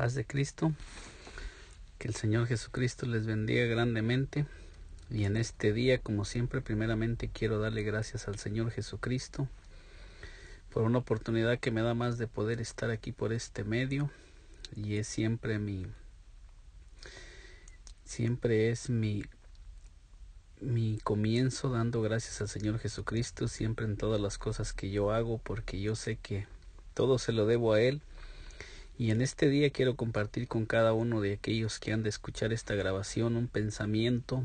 paz de Cristo, que el Señor Jesucristo les bendiga grandemente. Y en este día, como siempre, primeramente quiero darle gracias al Señor Jesucristo por una oportunidad que me da más de poder estar aquí por este medio. Y es siempre es mi comienzo dando gracias al Señor Jesucristo, siempre en todas las cosas que yo hago, porque yo sé que todo se lo debo a Él. Y en este día quiero compartir con cada uno de aquellos que han de escuchar esta grabación un pensamiento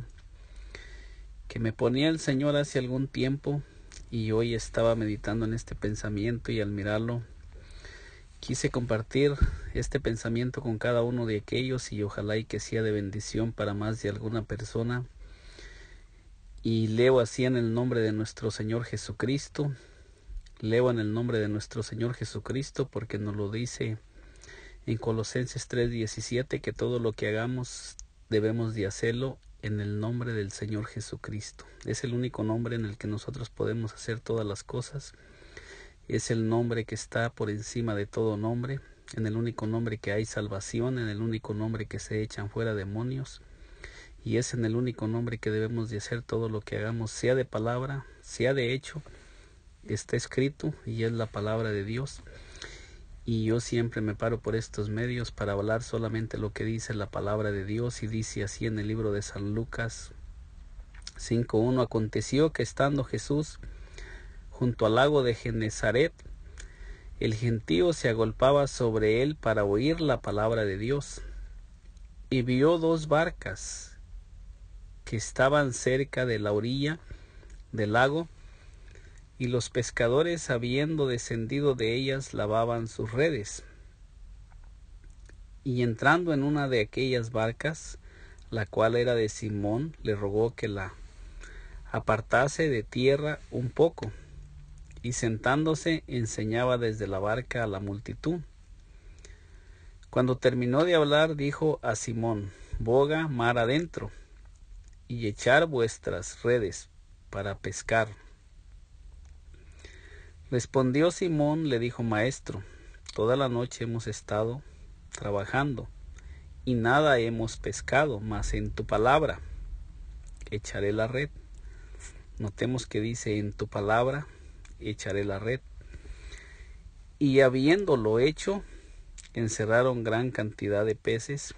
que me ponía el Señor hace algún tiempo, y hoy estaba meditando en este pensamiento, y al mirarlo quise compartir este pensamiento con cada uno de aquellos, y ojalá y que sea de bendición para más de alguna persona. Y leo así en el nombre de nuestro Señor Jesucristo. Leo en el nombre de nuestro Señor Jesucristo, porque nos lo dice en Colosenses 3:17, que todo lo que hagamos debemos de hacerlo en el nombre del Señor Jesucristo. Es el único nombre en el que nosotros podemos hacer todas las cosas. Es el nombre que está por encima de todo nombre, en el único nombre que hay salvación, en el único nombre que se echan fuera demonios. Y es en el único nombre que debemos de hacer todo lo que hagamos, sea de palabra, sea de hecho. Está escrito y es la palabra de Dios. Y yo siempre me paro por estos medios para hablar solamente lo que dice la palabra de Dios. Y dice así en el libro de San Lucas 5:1: Aconteció que estando Jesús junto al lago de Genezaret, el gentío se agolpaba sobre él para oír la palabra de Dios. Y vio dos barcas que estaban cerca de la orilla del lago, y los pescadores, habiendo descendido de ellas, lavaban sus redes. Y entrando en una de aquellas barcas, la cual era de Simón, le rogó que la apartase de tierra un poco, y sentándose enseñaba desde la barca a la multitud. Cuando terminó de hablar, dijo a Simón: boga mar adentro, y echar vuestras redes para pescar. Respondió Simón, le dijo: Maestro, toda la noche hemos estado trabajando, y nada hemos pescado, mas en tu palabra echaré la red. Notemos que dice: en tu palabra echaré la red. Y habiéndolo hecho, encerraron gran cantidad de peces,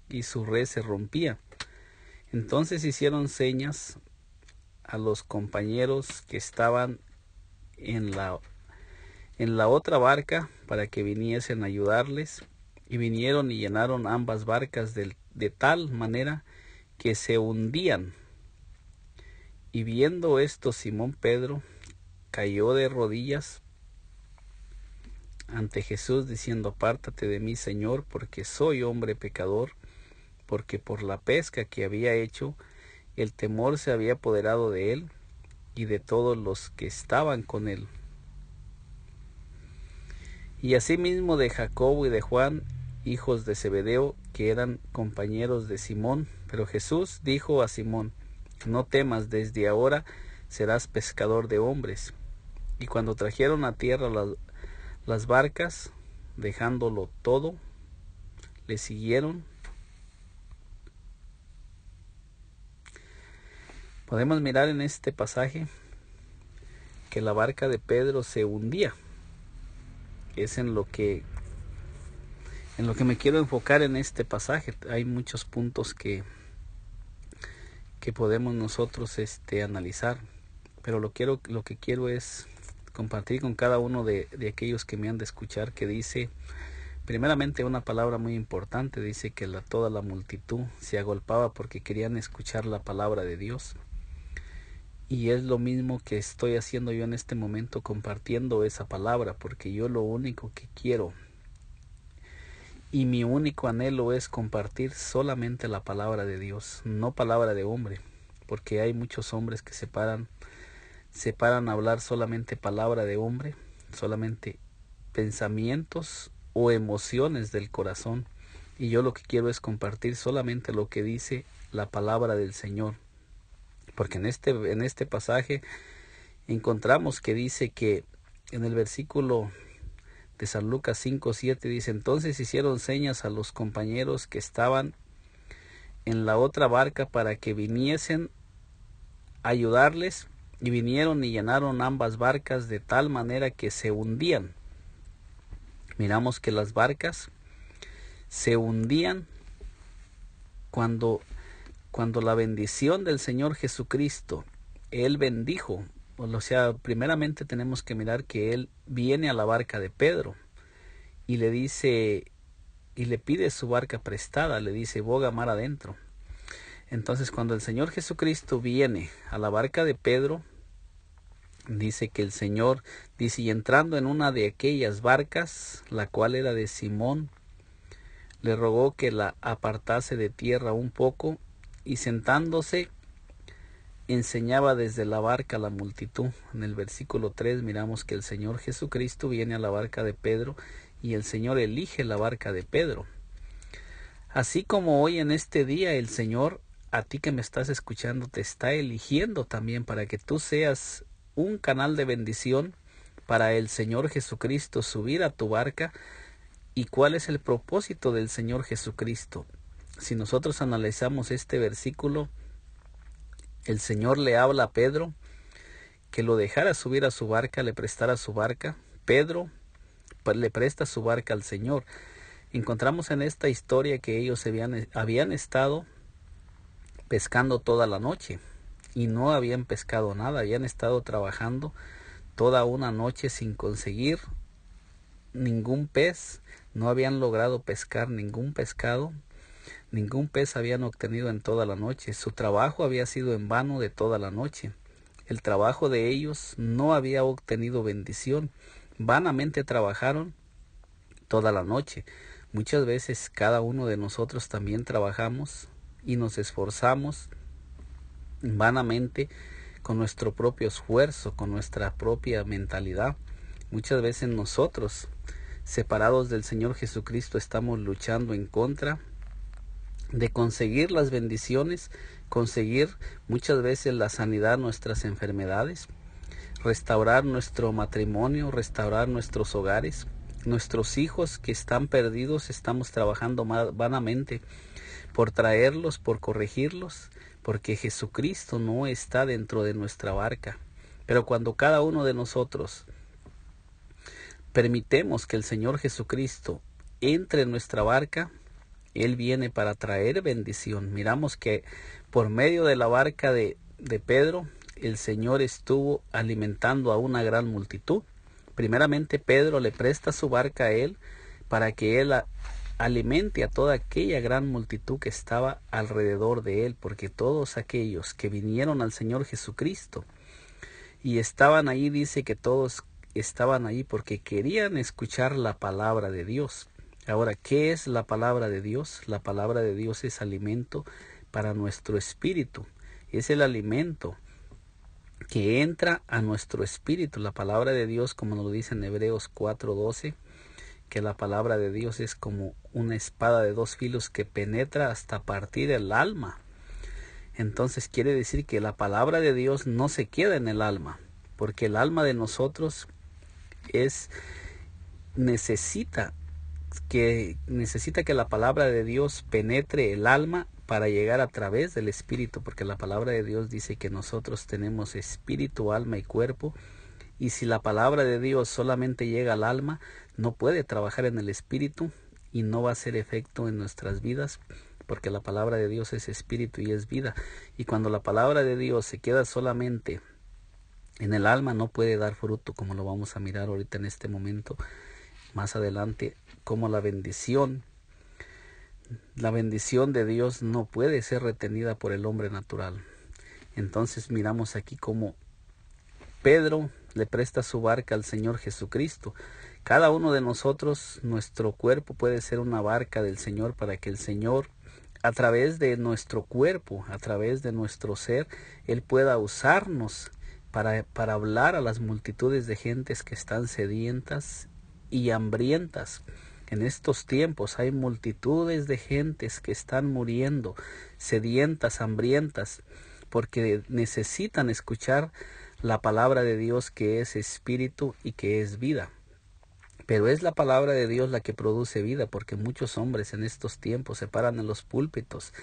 y su red se rompía. Entonces hicieron señas a los compañeros que estaban en la otra barca para que viniesen a ayudarles, y vinieron y llenaron ambas barcas de tal manera que se hundían. Y viendo esto, Simón Pedro cayó de rodillas ante Jesús, diciendo: apártate de mí, Señor, porque soy hombre pecador. Porque por la pesca que había hecho, el temor se había apoderado de él y de todos los que estaban con él. Y asimismo de Jacobo y de Juan, hijos de Zebedeo, que eran compañeros de Simón. Pero Jesús dijo a Simón: no temas, desde ahora serás pescador de hombres. Y cuando trajeron a tierra las barcas, dejándolo todo, le siguieron. Podemos mirar en este pasaje que la barca de Pedro se hundía. Es en lo que me quiero enfocar en este pasaje. Hay muchos puntos que podemos nosotros analizar, pero lo que quiero es compartir con cada uno de aquellos que me han de escuchar, que dice primeramente una palabra muy importante. Dice que toda la multitud se agolpaba porque querían escuchar la palabra de Dios. Y es lo mismo que estoy haciendo yo en este momento, compartiendo esa palabra, porque yo lo único que quiero y mi único anhelo es compartir solamente la palabra de Dios, no palabra de hombre, porque hay muchos hombres que se paran a hablar solamente palabra de hombre, solamente pensamientos o emociones del corazón. Y yo lo que quiero es compartir solamente lo que dice la palabra del Señor. Porque en este pasaje encontramos que dice que en el versículo de San Lucas 5:7 dice: entonces hicieron señas a los compañeros que estaban en la otra barca para que viniesen a ayudarles, y vinieron y llenaron ambas barcas de tal manera que se hundían. Miramos que las barcas se hundían cuando la bendición del Señor Jesucristo, Él bendijo. O sea, primeramente tenemos que mirar que Él viene a la barca de Pedro y le dice, y le pide su barca prestada, le dice: boga mar adentro. Entonces, cuando el Señor Jesucristo viene a la barca de Pedro, dice que el Señor, dice: y entrando en una de aquellas barcas, la cual era de Simón, le rogó que la apartase de tierra un poco, y sentándose enseñaba desde la barca a la multitud. En el versículo 3 miramos que el Señor Jesucristo viene a la barca de Pedro y el Señor elige la barca de Pedro. Así como hoy en este día el Señor, a ti que me estás escuchando, te está eligiendo también para que tú seas un canal de bendición para el Señor Jesucristo subir a tu barca. ¿Y cuál es el propósito del Señor Jesucristo? Si nosotros analizamos este versículo, el Señor le habla a Pedro que lo dejara subir a su barca, le prestara su barca. Pedro le presta su barca al Señor. Encontramos en esta historia que ellos habían estado pescando toda la noche y no habían pescado nada. Habían estado trabajando toda una noche sin conseguir ningún pez. No habían logrado pescar ningún pescado. Ningún pez habían obtenido en toda la noche. Su trabajo había sido en vano de toda la noche. El trabajo de ellos no había obtenido bendición. Vanamente trabajaron toda la noche. Muchas veces cada uno de nosotros también trabajamos y nos esforzamos vanamente con nuestro propio esfuerzo, con nuestra propia mentalidad. Muchas veces nosotros, separados del Señor Jesucristo, estamos luchando en contra de conseguir las bendiciones, conseguir muchas veces la sanidad de nuestras enfermedades, restaurar nuestro matrimonio, restaurar nuestros hogares, nuestros hijos que están perdidos. Estamos trabajando vanamente por traerlos, por corregirlos, porque Jesucristo no está dentro de nuestra barca. Pero cuando cada uno de nosotros permitemos que el Señor Jesucristo entre en nuestra barca, Él viene para traer bendición. Miramos que por medio de la barca de Pedro, el Señor estuvo alimentando a una gran multitud. Primeramente, Pedro le presta su barca a Él para que Él alimente a toda aquella gran multitud que estaba alrededor de Él, porque todos aquellos que vinieron al Señor Jesucristo y estaban ahí, dice que todos estaban ahí porque querían escuchar la palabra de Dios. Ahora, ¿qué es la palabra de Dios? La palabra de Dios es alimento para nuestro espíritu. Es el alimento que entra a nuestro espíritu. La palabra de Dios, como nos lo dice en Hebreos 4:12, que la palabra de Dios es como una espada de dos filos que penetra hasta partir el alma. Entonces quiere decir que la palabra de Dios no se queda en el alma, porque el alma de nosotros necesita que la palabra de Dios penetre el alma para llegar a través del espíritu, porque la palabra de Dios dice que nosotros tenemos espíritu, alma y cuerpo, y si la palabra de Dios solamente llega al alma, no puede trabajar en el espíritu y no va a hacer efecto en nuestras vidas, porque la palabra de Dios es espíritu y es vida. Y cuando la palabra de Dios se queda solamente en el alma, no puede dar fruto, como lo vamos a mirar ahorita en este momento, más adelante, como la bendición de Dios no puede ser retenida por el hombre natural. Entonces miramos aquí como Pedro le presta su barca al Señor Jesucristo. Cada uno de nosotros, nuestro cuerpo puede ser una barca del Señor para que el Señor, a través de nuestro cuerpo, a través de nuestro ser, Él pueda usarnos para hablar a las multitudes de gentes que están sedientas y hambrientas. En estos tiempos hay multitudes de gentes que están muriendo, sedientas, hambrientas, porque necesitan escuchar la palabra de Dios, que es espíritu y que es vida. Pero es la palabra de Dios la que produce vida, porque muchos hombres en estos tiempos se paran en los púlpitos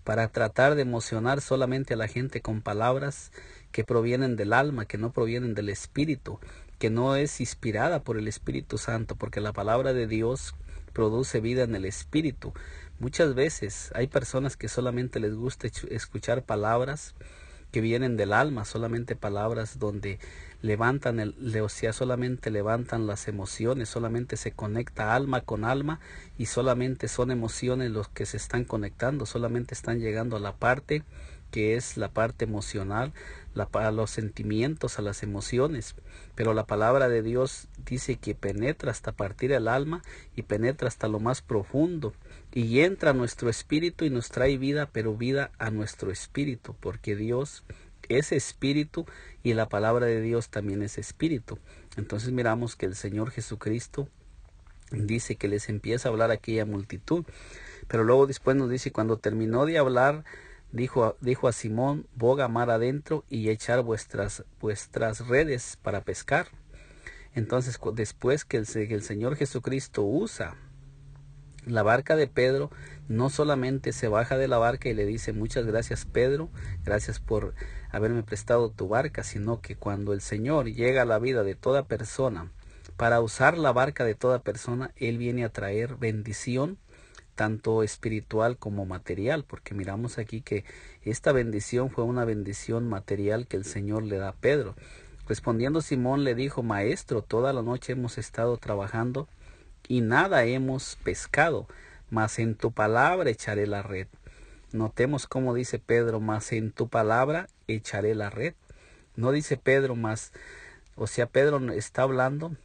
para tratar de emocionar solamente a la gente con palabras que provienen del alma, que no provienen del Espíritu, que no es inspirada por el Espíritu Santo, porque la palabra de Dios produce vida en el Espíritu. Muchas veces hay personas que solamente les gusta escuchar palabras que vienen del alma, solamente palabras donde solamente levantan las emociones, solamente se conecta alma con alma y solamente son emociones los que se están conectando, solamente están llegando a la parte que es la parte emocional, a los sentimientos, a las emociones. Pero la palabra de Dios dice que penetra hasta partir el alma y penetra hasta lo más profundo y entra a nuestro espíritu y nos trae vida, pero vida a nuestro espíritu, porque Dios es espíritu y la palabra de Dios también es espíritu. Entonces miramos que el Señor Jesucristo dice que les empieza a hablar a aquella multitud, pero luego después nos dice, cuando terminó de hablar, dijo a Simón, boga mar adentro y echar vuestras redes para pescar. Entonces, después que el Señor Jesucristo usa la barca de Pedro, no solamente se baja de la barca y le dice, muchas gracias Pedro, gracias por haberme prestado tu barca, sino que cuando el Señor llega a la vida de toda persona, para usar la barca de toda persona, Él viene a traer bendición, tanto espiritual como material, porque miramos aquí que esta bendición fue una bendición material que el Señor le da a Pedro. Respondiendo Simón le dijo, Maestro, toda la noche hemos estado trabajando y nada hemos pescado, mas en tu palabra echaré la red. Notemos cómo dice Pedro, mas en tu palabra echaré la red. No dice Pedro más, o sea, Pedro está hablando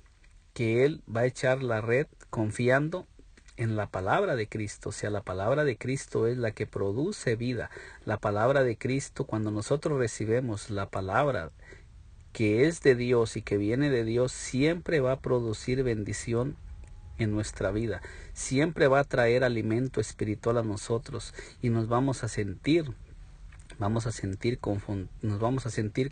que él va a echar la red confiando en la palabra de Cristo. O sea, la palabra de Cristo es la que produce vida. La palabra de Cristo, cuando nosotros recibimos la palabra que es de Dios y que viene de Dios, siempre va a producir bendición en nuestra vida. Siempre va a traer alimento espiritual a nosotros y nos vamos a sentir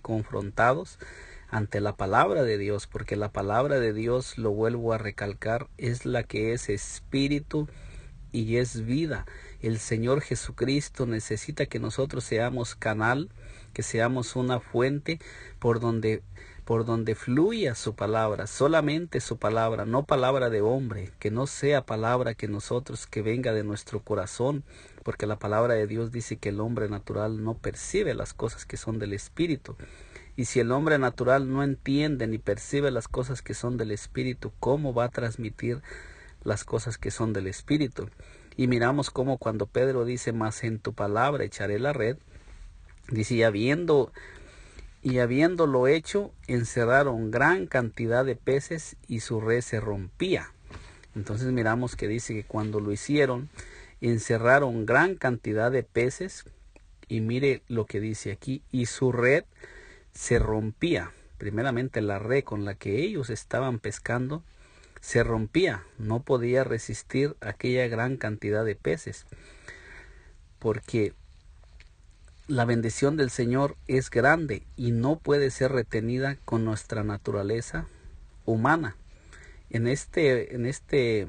confrontados ante la palabra de Dios, porque la palabra de Dios, lo vuelvo a recalcar, es la que es espíritu y es vida. El Señor Jesucristo necesita que nosotros seamos canal, que seamos una fuente por donde fluya su palabra, solamente su palabra, no palabra de hombre, que no sea palabra que venga de nuestro corazón, porque la palabra de Dios dice que el hombre natural no percibe las cosas que son del Espíritu. Y si el hombre natural no entiende ni percibe las cosas que son del Espíritu, ¿cómo va a transmitir las cosas que son del Espíritu? Y miramos cómo cuando Pedro dice, mas en tu palabra echaré la red, dice, y habiéndolo hecho, encerraron gran cantidad de peces y su red se rompía. Entonces miramos que dice que cuando lo hicieron, encerraron gran cantidad de peces, y mire lo que dice aquí, y su red se rompía. Primeramente la red con la que ellos estaban pescando se rompía, no podía resistir aquella gran cantidad de peces, porque la bendición del Señor es grande y no puede ser retenida con nuestra naturaleza humana. En este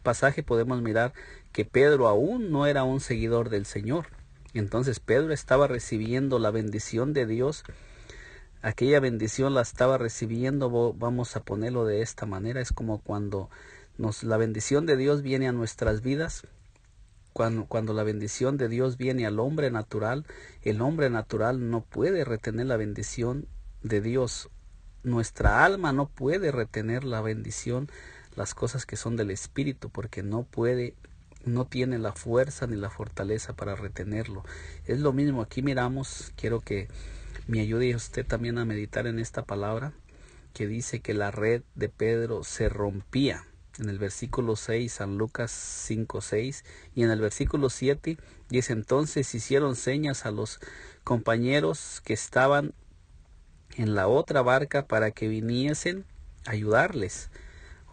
pasaje podemos mirar que Pedro aún no era un seguidor del Señor. Entonces Pedro estaba recibiendo la bendición de Dios. Aquella bendición la estaba recibiendo, vamos a ponerlo de esta manera, es como cuando la bendición de Dios viene a nuestras vidas. Cuando la bendición de Dios viene al hombre natural, el hombre natural no puede retener la bendición de Dios. Nuestra alma no puede retener la bendición, las cosas que son del Espíritu, porque no tiene la fuerza ni la fortaleza para retenerlo. Es lo mismo, aquí miramos, quiero que me ayude usted también a meditar en esta palabra que dice que la red de Pedro se rompía. En el versículo 6, San Lucas 5:6, y en el versículo 7 dice, entonces hicieron señas a los compañeros que estaban en la otra barca para que viniesen a ayudarles.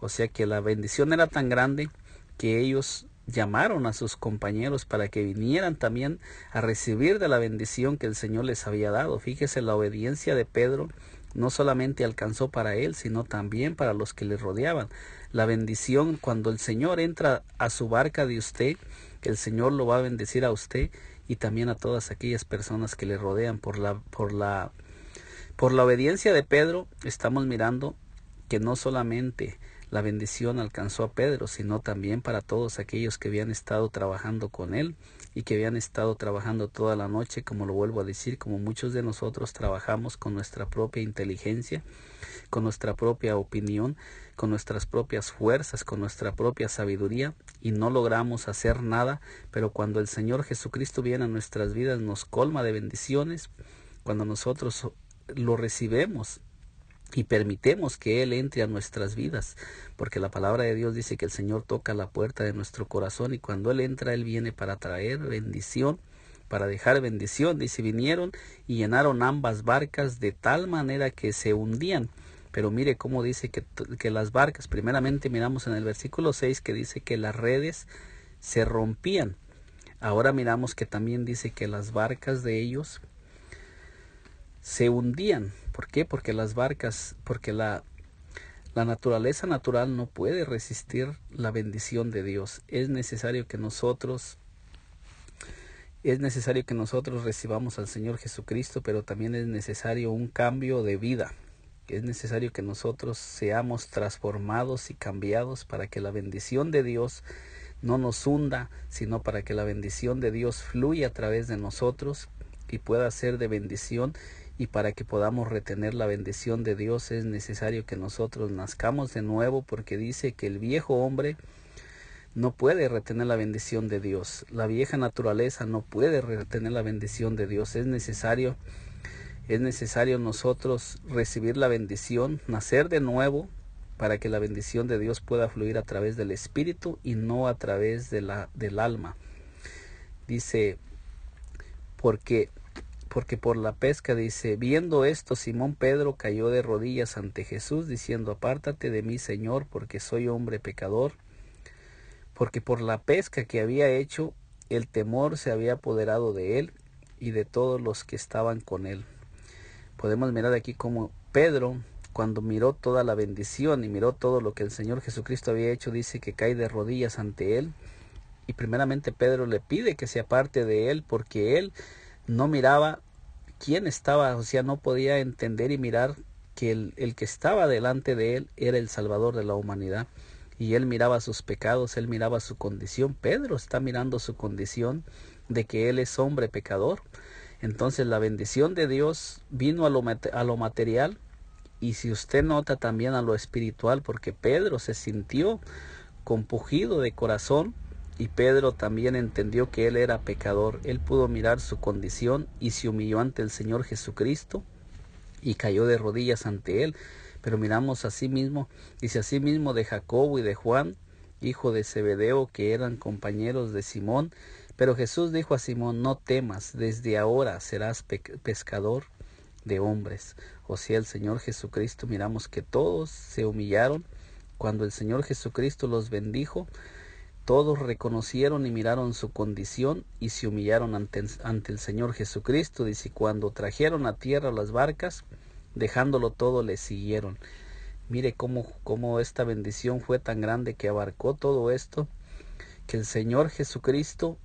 O sea que la bendición era tan grande que ellos llamaron a sus compañeros para que vinieran también a recibir de la bendición que el Señor les había dado. Fíjese la obediencia de Pedro no solamente alcanzó para él, sino también para los que le rodeaban. La bendición, cuando el Señor entra a su barca de usted, el Señor lo va a bendecir a usted y también a todas aquellas personas que le rodean. Por la obediencia de Pedro, estamos mirando que no solamente la bendición alcanzó a Pedro, sino también para todos aquellos que habían estado trabajando con él y que habían estado trabajando toda la noche, como lo vuelvo a decir, como muchos de nosotros trabajamos con nuestra propia inteligencia, con nuestra propia opinión, con nuestras propias fuerzas, con nuestra propia sabiduría, y no logramos hacer nada, pero cuando el Señor Jesucristo viene a nuestras vidas, nos colma de bendiciones. Cuando nosotros lo recibimos y permitemos que Él entre a nuestras vidas, porque la palabra de Dios dice que el Señor toca la puerta de nuestro corazón, y cuando Él entra, Él viene para traer bendición, para dejar bendición. Dice, vinieron y llenaron ambas barcas de tal manera que se hundían. Pero mire cómo dice que las barcas, primeramente miramos en el versículo 6 que dice que las redes se rompían. Ahora miramos que también dice que las barcas de ellos se hundían. ¿Por qué? Porque las barcas, porque la naturaleza natural no puede resistir la bendición de Dios. Es necesario que nosotros recibamos al Señor Jesucristo, pero también es necesario un cambio de vida. Es necesario que nosotros seamos transformados y cambiados para que la bendición de Dios no nos hunda, sino para que la bendición de Dios fluya a través de nosotros y pueda ser de bendición. Y para que podamos retener la bendición de Dios es necesario que nosotros nazcamos de nuevo, porque dice que el viejo hombre no puede retener la bendición de Dios. La vieja naturaleza no puede retener la bendición de Dios. Es necesario nosotros recibir la bendición, nacer de nuevo, para que la bendición de Dios pueda fluir a través del Espíritu y no a través del alma. Dice, porque por la pesca, dice, viendo esto, Simón Pedro cayó de rodillas ante Jesús, diciendo, apártate de mí, Señor, porque soy hombre pecador. Porque por la pesca que había hecho, el temor se había apoderado de él y de todos los que estaban con él. Podemos mirar aquí como Pedro, cuando miró toda la bendición y miró todo lo que el Señor Jesucristo había hecho, dice que cae de rodillas ante él. Y primeramente Pedro le pide que se aparte de él, porque él no miraba quién estaba, o sea, no podía entender y mirar que el que estaba delante de él era el Salvador de la humanidad. Y él miraba sus pecados, él miraba su condición. Pedro está mirando su condición de que él es hombre pecador. Entonces la bendición de Dios vino a lo material, y si usted nota también a lo espiritual, porque Pedro se sintió compungido de corazón, y Pedro también entendió que él era pecador. Él pudo mirar su condición y se humilló ante el Señor Jesucristo y cayó de rodillas ante él. Pero miramos asimismo, dice asimismo de Jacobo y de Juan, hijo de Zebedeo, que eran compañeros de Simón. Pero Jesús dijo a Simón, no temas, desde ahora serás pescador de hombres. O sea, el Señor Jesucristo, miramos que todos se humillaron. Cuando el Señor Jesucristo los bendijo, todos reconocieron y miraron su condición y se humillaron ante el Señor Jesucristo. Dice, cuando trajeron a tierra las barcas, dejándolo todo, le siguieron. Mire cómo esta bendición fue tan grande que abarcó todo esto, que el Señor Jesucristo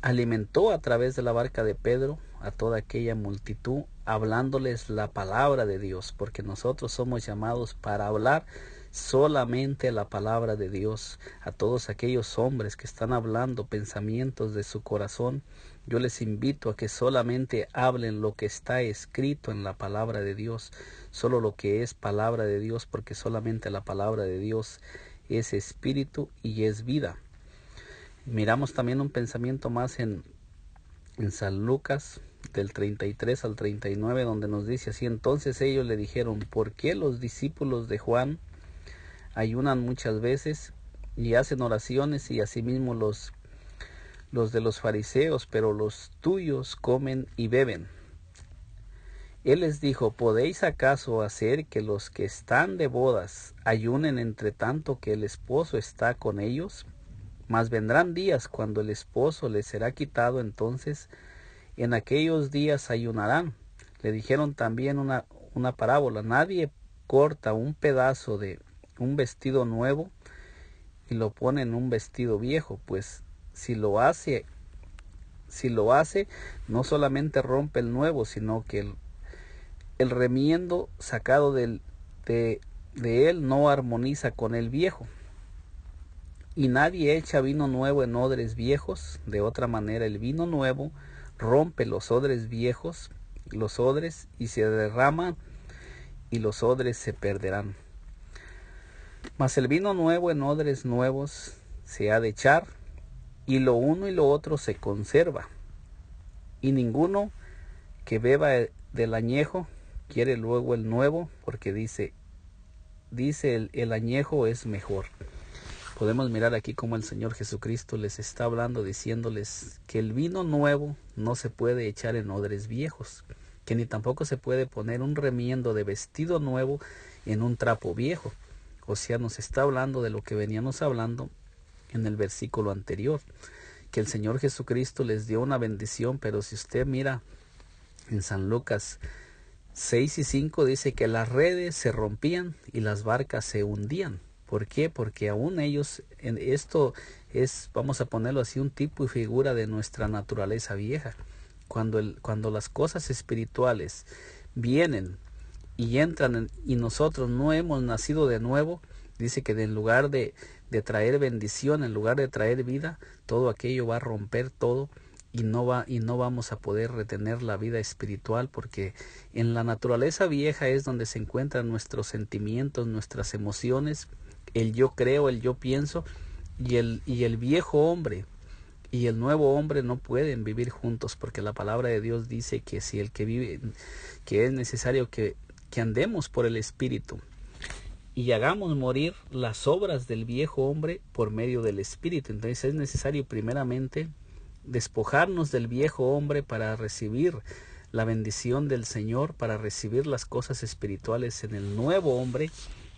alimentó a través de la barca de Pedro a toda aquella multitud, hablándoles la palabra de Dios, porque nosotros somos llamados para hablar solamente la palabra de Dios. A todos aquellos hombres que están hablando pensamientos de su corazón, yo les invito a que solamente hablen lo que está escrito en la palabra de Dios, solo lo que es palabra de Dios, porque solamente la palabra de Dios es espíritu y es vida. Miramos también un pensamiento más en San Lucas, del 33 al 39, donde nos dice así, entonces ellos le dijeron, ¿por qué los discípulos de Juan ayunan muchas veces y hacen oraciones, y asimismo los de los fariseos, pero los tuyos comen y beben? Él les dijo, ¿podéis acaso hacer que los que están de bodas ayunen entre tanto que el esposo está con ellos? Mas vendrán días cuando el esposo les será quitado, entonces en aquellos días ayunarán. Le dijeron también una parábola. Nadie corta un pedazo de un vestido nuevo y lo pone en un vestido viejo, pues si lo hace, no solamente rompe el nuevo, sino que el remiendo sacado de él no armoniza con el viejo. Y nadie echa vino nuevo en odres viejos. De otra manera, el vino nuevo rompe los odres viejos, y se derraman, y los odres se perderán. Mas el vino nuevo en odres nuevos se ha de echar, y lo uno y lo otro se conserva. Y ninguno que beba del añejo quiere luego el nuevo, porque dice el añejo es mejor. Podemos mirar aquí cómo el Señor Jesucristo les está hablando, diciéndoles que el vino nuevo no se puede echar en odres viejos, que ni tampoco se puede poner un remiendo de vestido nuevo en un trapo viejo. O sea, nos está hablando de lo que veníamos hablando en el versículo anterior, que el Señor Jesucristo les dio una bendición, pero si usted mira en San Lucas 6:5 dice que las redes se rompían y las barcas se hundían. ¿Por qué? Porque aún ellos, esto es, vamos a ponerlo así, un tipo y figura de nuestra naturaleza vieja. Cuando las cosas espirituales vienen y entran y nosotros no hemos nacido de nuevo, dice que en lugar de traer bendición, en lugar de traer vida, todo aquello va a romper todo y no vamos a poder retener la vida espiritual, porque en la naturaleza vieja es donde se encuentran nuestros sentimientos, nuestras emociones, el yo creo, el yo pienso, y el viejo hombre y el nuevo hombre no pueden vivir juntos, porque la palabra de Dios dice que si el que vive, que es necesario que andemos por el Espíritu y hagamos morir las obras del viejo hombre por medio del Espíritu. Entonces es necesario primeramente despojarnos del viejo hombre para recibir la bendición del Señor, para recibir las cosas espirituales en el nuevo hombre,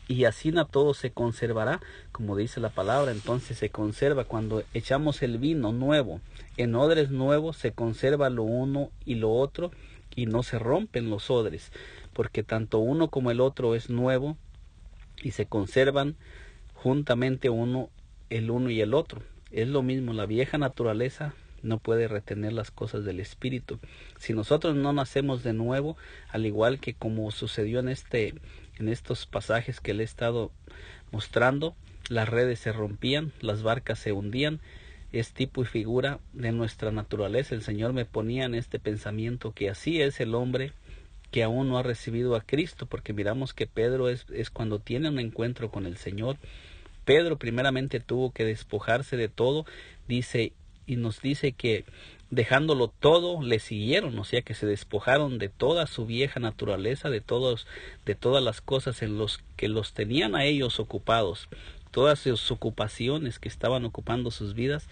y así todo se conservará, como dice la palabra. Entonces se conserva cuando echamos el vino nuevo en odres nuevos, se conserva lo uno y lo otro, y no se rompen los odres, porque tanto uno como el otro es nuevo y se conservan juntamente el uno y el otro. Es lo mismo, la vieja naturaleza no puede retener las cosas del Espíritu. Si nosotros no nacemos de nuevo, al igual que como sucedió en estos pasajes que le he estado mostrando, las redes se rompían, las barcas se hundían, es tipo y figura de nuestra naturaleza. El Señor me ponía en este pensamiento que así es el hombre que aún no ha recibido a Cristo, porque miramos que Pedro es cuando tiene un encuentro con el Señor. Pedro primeramente tuvo que despojarse de todo, y nos dice que dejándolo todo le siguieron, o sea que se despojaron de toda su vieja naturaleza, de todas las cosas en los que los tenían a ellos ocupados, todas sus ocupaciones que estaban ocupando sus vidas,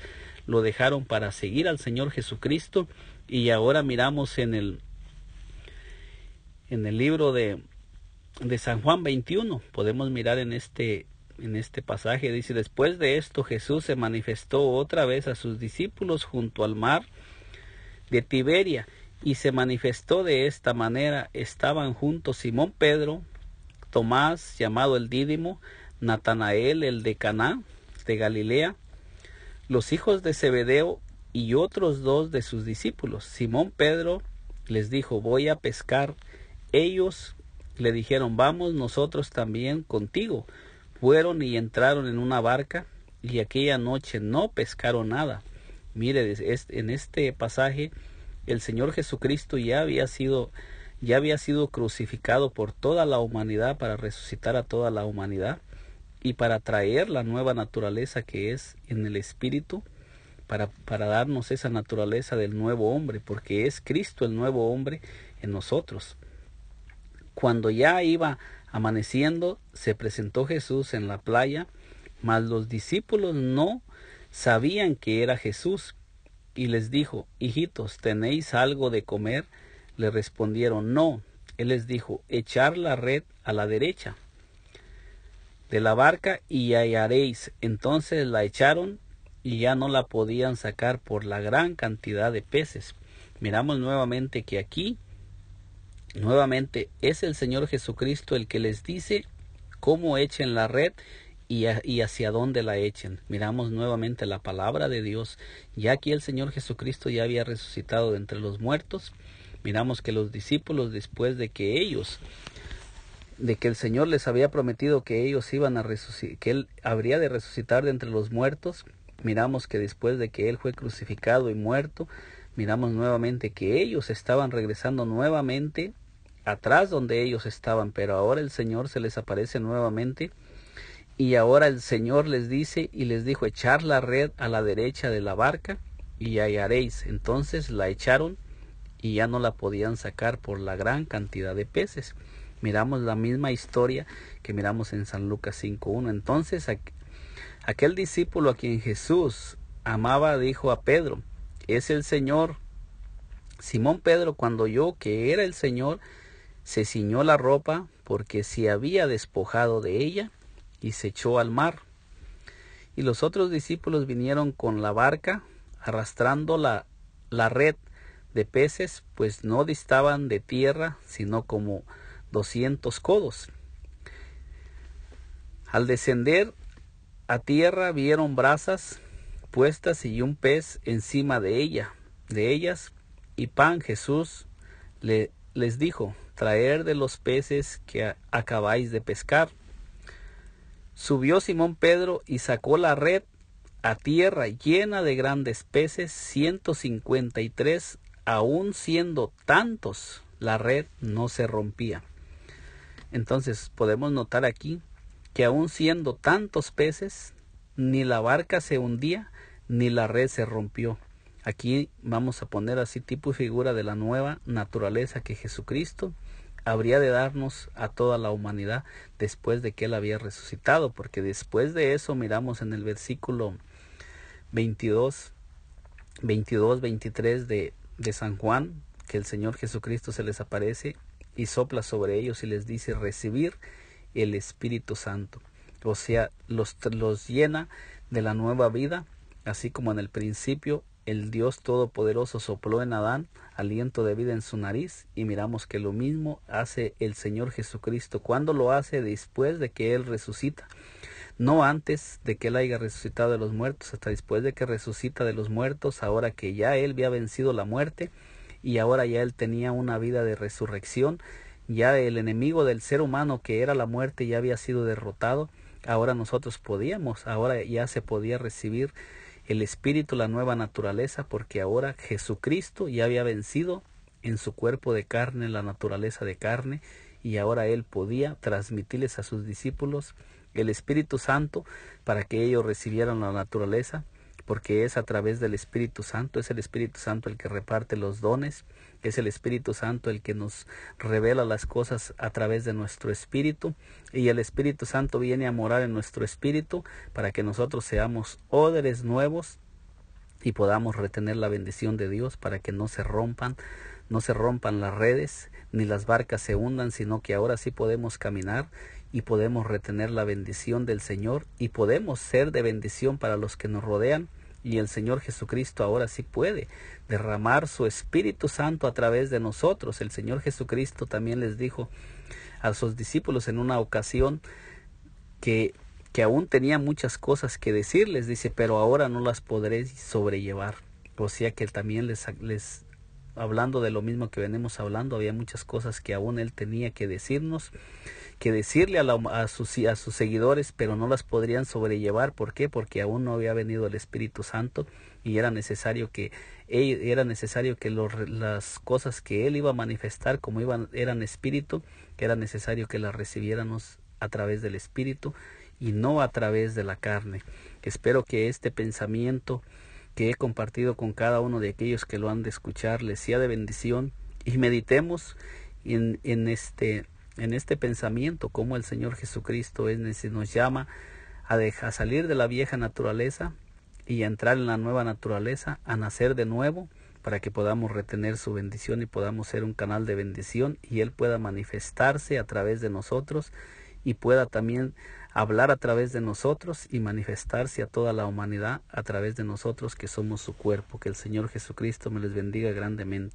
lo dejaron para seguir al Señor Jesucristo. Y ahora miramos en el libro de San Juan 21, podemos mirar en este pasaje, dice: después de esto Jesús se manifestó otra vez a sus discípulos junto al mar de Tiberia, y se manifestó de esta manera: estaban juntos Simón Pedro, Tomás llamado el Dídimo, Natanael el de Caná de Galilea, los hijos de Zebedeo y otros dos de sus discípulos. Simón Pedro les dijo: voy a pescar. Ellos le dijeron: vamos nosotros también contigo. Fueron y entraron en una barca, y aquella noche no pescaron nada. Mire, en este pasaje el Señor Jesucristo ya había sido crucificado por toda la humanidad para resucitar a toda la humanidad y para traer la nueva naturaleza que es en el Espíritu, para darnos esa naturaleza del nuevo hombre, porque es Cristo el nuevo hombre en nosotros. Cuando ya iba amaneciendo, se presentó Jesús en la playa, mas los discípulos no sabían que era Jesús, y les dijo: hijitos, ¿tenéis algo de comer? Le respondieron: no. Él les dijo: echar la red a la derecha de la barca y hallaréis. Entonces la echaron, y ya no la podían sacar por la gran cantidad de peces. Miramos nuevamente que aquí Nuevamente, es el Señor Jesucristo el que les dice cómo echen la red y hacia dónde la echen. Miramos nuevamente la palabra de Dios. Ya aquí el Señor Jesucristo ya había resucitado de entre los muertos. Miramos que los discípulos, después de que el Señor les había prometido que ellos iban a resucitar, que Él habría de resucitar de entre los muertos, miramos que después de que Él fue crucificado y muerto, miramos nuevamente que ellos estaban regresando nuevamente atrás donde ellos estaban, pero ahora el Señor se les aparece nuevamente. Y ahora el Señor les dice y les dijo: echar la red a la derecha de la barca y hallaréis. Entonces la echaron y ya no la podían sacar por la gran cantidad de peces. Miramos la misma historia que miramos en San Lucas 5:1. Entonces aquel discípulo a quien Jesús amaba dijo a Pedro: es el Señor. Simón Pedro, cuando oyó que era el Señor, se ciñó la ropa porque se había despojado de ella y se echó al mar. Y los otros discípulos vinieron con la barca, arrastrando la red de peces, pues no distaban de tierra, sino como 200 codos. Al descender a tierra vieron brasas puestas y un pez encima de ellas, y pan. Jesús les dijo: traer de los peces que acabáis de pescar. Subió Simón Pedro y sacó la red a tierra llena de grandes peces, 153, aun siendo tantos, la red no se rompía. Entonces podemos notar aquí que aun siendo tantos peces, ni la barca se hundía, ni la red se rompió. Aquí vamos a poner así tipo y figura de la nueva naturaleza que Jesucristo habría de darnos a toda la humanidad después de que Él había resucitado, porque después de eso miramos en el versículo 23 de San Juan, que el Señor Jesucristo se les aparece y sopla sobre ellos y les dice: recibir el Espíritu Santo. O sea, los llena de la nueva vida, así como en el principio el Dios Todopoderoso sopló en Adán aliento de vida en su nariz, y miramos que lo mismo hace el Señor Jesucristo. Cuando lo hace después de que Él resucita, no antes de que Él haya resucitado de los muertos, hasta después de que resucita de los muertos, ahora que ya Él había vencido la muerte y ahora ya Él tenía una vida de resurrección, ya el enemigo del ser humano que era la muerte ya había sido derrotado. Ahora nosotros ahora ya se podía recibir el Espíritu, la nueva naturaleza, porque ahora Jesucristo ya había vencido en su cuerpo de carne la naturaleza de carne, y ahora Él podía transmitirles a sus discípulos el Espíritu Santo para que ellos recibieran la naturaleza, porque es a través del Espíritu Santo, es el Espíritu Santo el que reparte los dones, es el Espíritu Santo el que nos revela las cosas a través de nuestro espíritu, y el Espíritu Santo viene a morar en nuestro espíritu para que nosotros seamos odres nuevos y podamos retener la bendición de Dios, para que no se rompan las redes, ni las barcas se hundan, sino que ahora sí podemos caminar y podemos retener la bendición del Señor y podemos ser de bendición para los que nos rodean. Y el Señor Jesucristo ahora sí puede derramar su Espíritu Santo a través de nosotros. El Señor Jesucristo también les dijo a sus discípulos en una ocasión que aún tenía muchas cosas que decirles, dice: pero ahora no las podré sobrellevar. O sea que también les hablando de lo mismo que venimos hablando, había muchas cosas que aún Él tenía que decirnos, que decirle a sus seguidores, pero no las podrían sobrellevar. ¿Por qué? Porque aún no había venido el Espíritu Santo, y era necesario que las cosas que Él iba a manifestar como eran espíritu, que era necesario que las recibiéramos a través del Espíritu y no a través de la carne. Espero que este pensamiento que he compartido con cada uno de aquellos que lo han de escuchar les sea de bendición, y meditemos en este pensamiento, como el Señor Jesucristo nos llama a salir de la vieja naturaleza y a entrar en la nueva naturaleza, a nacer de nuevo, para que podamos retener su bendición y podamos ser un canal de bendición, y Él pueda manifestarse a través de nosotros y pueda también hablar a través de nosotros y manifestarse a toda la humanidad a través de nosotros, que somos su cuerpo. Que el Señor Jesucristo me les bendiga grandemente.